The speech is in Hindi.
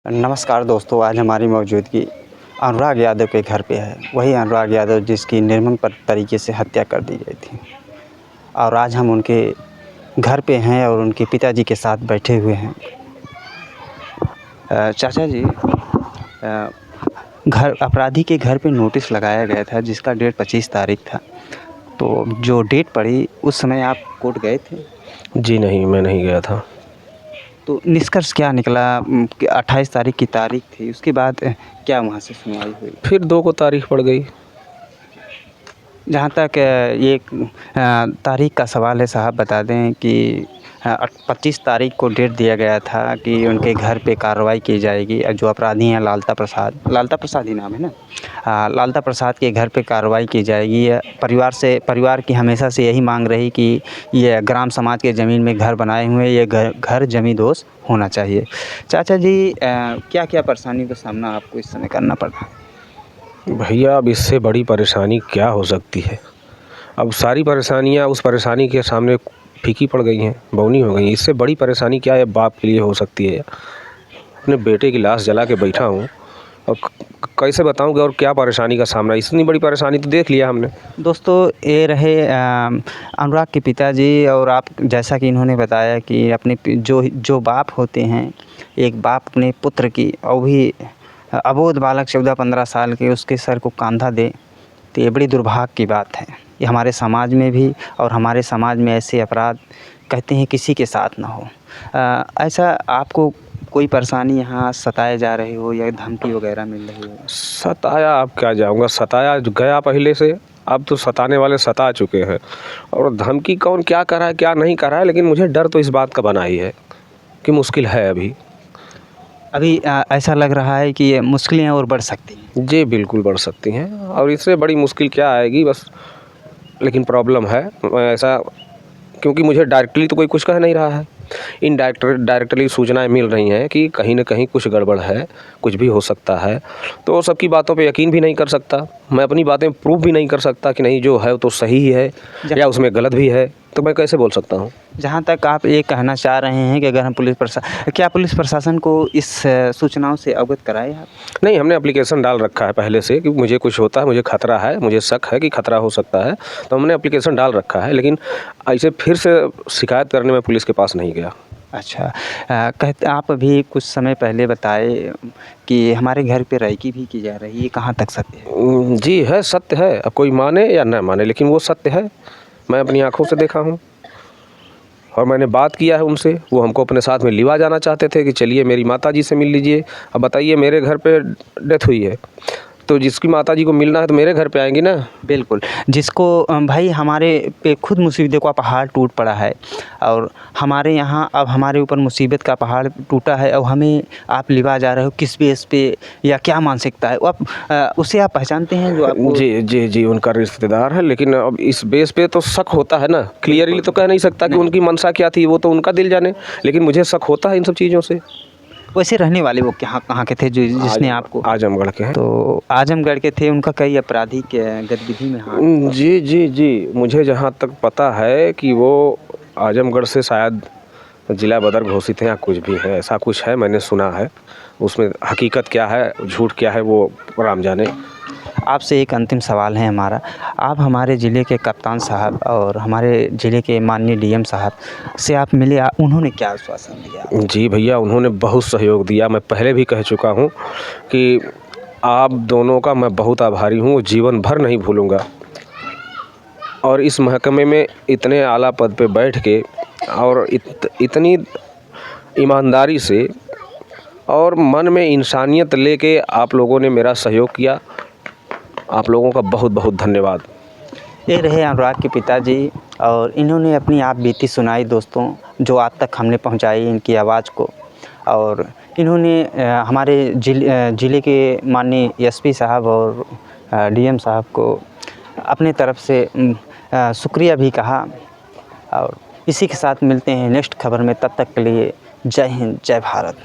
नमस्कार दोस्तों, आज हमारी मौजूदगी अनुराग यादव के घर पे है। वही अनुराग यादव जिसकी निर्मम तरीके से हत्या कर दी गई थी। और आज हम उनके घर पे हैं और उनके पिताजी के साथ बैठे हुए हैं। चाचा जी, घर अपराधी के घर पे नोटिस लगाया गया था जिसका डेट 25 तारीख था। तो जो डेट पड़ी उस समय आप कोर्ट गए थे? जी नहीं, मैं नहीं गया था। तो निष्कर्ष क्या निकला? 28 तारीख की तारीख थी, उसके बाद क्या वहाँ से सुनवाई हुई? फिर 2 को तारीख पड़ गई। जहाँ तक ये तारीख का सवाल है साहब, बता दें कि 25 तारीख को डेट दिया गया था कि उनके घर पे कार्रवाई की जाएगी। जो अपराधी हैं लालता प्रसाद ही नाम है ना, लालता प्रसाद के घर पे कार्रवाई की जाएगी। परिवार की हमेशा से यही मांग रही कि ये ग्राम समाज के ज़मीन में घर बनाए हुए, ये घर जमींदोज़ होना चाहिए। चाचा जी, क्या क्या परेशानी का सामना आपको इस समय करना पड़ रहा है? भैया, अब इससे बड़ी परेशानी क्या हो सकती है? अब सारी परेशानियाँ उस परेशानी के सामने फीकी पड़ गई हैं, बौनी हो गई हैं। इससे बड़ी परेशानी क्या है बाप के लिए हो सकती है? अपने बेटे की लाश जला के बैठा हूँ और कैसे बताऊँ कि और क्या परेशानी का सामना? इतनी बड़ी परेशानी तो देख लिया हमने। दोस्तों, ये रहे अनुराग के पिताजी। और आप, जैसा कि इन्होंने बताया कि अपने जो बाप होते हैं, एक बाप अपने पुत्र की, और भी अबोध बालक 14-15 साल के, उसके सर को कांधा दे, तो ये बड़ी दुर्भाग्य की बात है। ये हमारे समाज में भी, और हमारे समाज में ऐसे अपराध कहते हैं किसी के साथ ना हो। ऐसा आपको कोई परेशानी यहाँ सताए जा रहे हो या धमकी वगैरह मिल रही हो? सताया अब क्या जाऊँगा, सताया गया पहले से। अब तो सताने वाले सता चुके हैं। और धमकी कौन क्या कर रहा है क्या नहीं कर रहा है, लेकिन मुझे डर तो इस बात का बना ही है कि मुश्किल है अभी ऐसा लग रहा है कि ये मुश्किलें और बढ़ सकती हैं। जी बिल्कुल बढ़ सकती हैं, और इससे बड़ी मुश्किल क्या आएगी बस। लेकिन प्रॉब्लम है ऐसा, क्योंकि मुझे डायरेक्टली तो कोई कुछ कह नहीं रहा है। डायरेक्टली सूचनाएं मिल रही हैं कि कहीं ना कहीं कुछ गड़बड़ है, कुछ भी हो सकता है। तो सबकी बातों पे यकीन भी नहीं कर सकता, मैं अपनी बातें प्रूव भी नहीं कर सकता कि नहीं जो है तो सही ही है या उसमें गलत भी है। तो मैं कैसे बोल सकता हूँ? जहाँ तक आप ये कहना चाह रहे हैं कि अगर हम क्या पुलिस प्रशासन को इस सूचनाओं से अवगत कराए आप? नहीं, हमने एप्लीकेशन डाल रखा है पहले से कि मुझे कुछ होता है, मुझे खतरा है, मुझे शक है कि खतरा हो सकता है, तो हमने एप्लीकेशन डाल रखा है। लेकिन ऐसे फिर से शिकायत करने में पुलिस के पास नहीं गया। अच्छा, कहते आप अभी कुछ समय पहले बताए कि हमारे घर पे रेकी भी की जा रही है, ये कहाँ तक सत्य है? जी है, सत्य है। अब कोई माने या न माने, लेकिन वो सत्य है। मैं अपनी आंखों से देखा हूँ और मैंने बात किया है उनसे। वो हमको अपने साथ में लिवा जाना चाहते थे कि चलिए मेरी माताजी से मिल लीजिए। अब बताइए, मेरे घर पे डेथ हुई है तो जिसकी माताजी को मिलना है तो मेरे घर पे आएंगी ना। बिल्कुल, जिसको भाई हमारे पे खुद मुसीबतों का पहाड़ टूट पड़ा है, और हमारे यहाँ अब हमारे ऊपर मुसीबत का पहाड़ टूटा है, और हमें आप लिवा जा रहे हो किस बेस पे या क्या मानसिकता है? वो आप उसे आप पहचानते हैं जो आपको? जी जी जी, उनका रिश्तेदार है, लेकिन अब इस बेस पे तो शक होता है ना। क्लियरली तो कह नहीं सकता कि उनकी मंशा क्या थी, वो तो उनका दिल जाने, लेकिन मुझे शक होता है इन सब चीज़ों से। वैसे रहने वाले वो कहाँ के थे जिसने आपको? आजमगढ़ के हैं। तो आजमगढ़ के थे। उनका कई आपराधिक गतिविधि में हाथ? जी जी जी, मुझे जहाँ तक पता है कि वो आजमगढ़ से शायद ज़िला बदर घोषित है या कुछ भी है, ऐसा कुछ है, मैंने सुना है। उसमें हकीकत क्या है झूठ क्या है वो राम जाने। आपसे एक अंतिम सवाल है हमारा। आप हमारे ज़िले के कप्तान साहब और हमारे ज़िले के माननीय डीएम साहब से आप मिले, उन्होंने क्या आश्वासन दिया? जी भैया, उन्होंने बहुत सहयोग दिया। मैं पहले भी कह चुका हूँ कि आप दोनों का मैं बहुत आभारी हूँ, जीवन भर नहीं भूलूँगा। और इस महकमे में इतने आला पद पे बैठ के और इतनी ईमानदारी से और मन में इंसानियत लेके आप लोगों ने मेरा सहयोग किया। आप लोगों का बहुत बहुत धन्यवाद। ये रहे अनुराग के पिताजी, और इन्होंने अपनी आप बीती सुनाई दोस्तों, जो आप तक हमने पहुंचाई इनकी आवाज़ को। और इन्होंने हमारे ज़िले के माननीय एसपी साहब और डीएम साहब को अपने तरफ से शुक्रिया भी कहा। और इसी के साथ मिलते हैं नेक्स्ट खबर में, तब तक के लिए जय हिंद, जय भारत।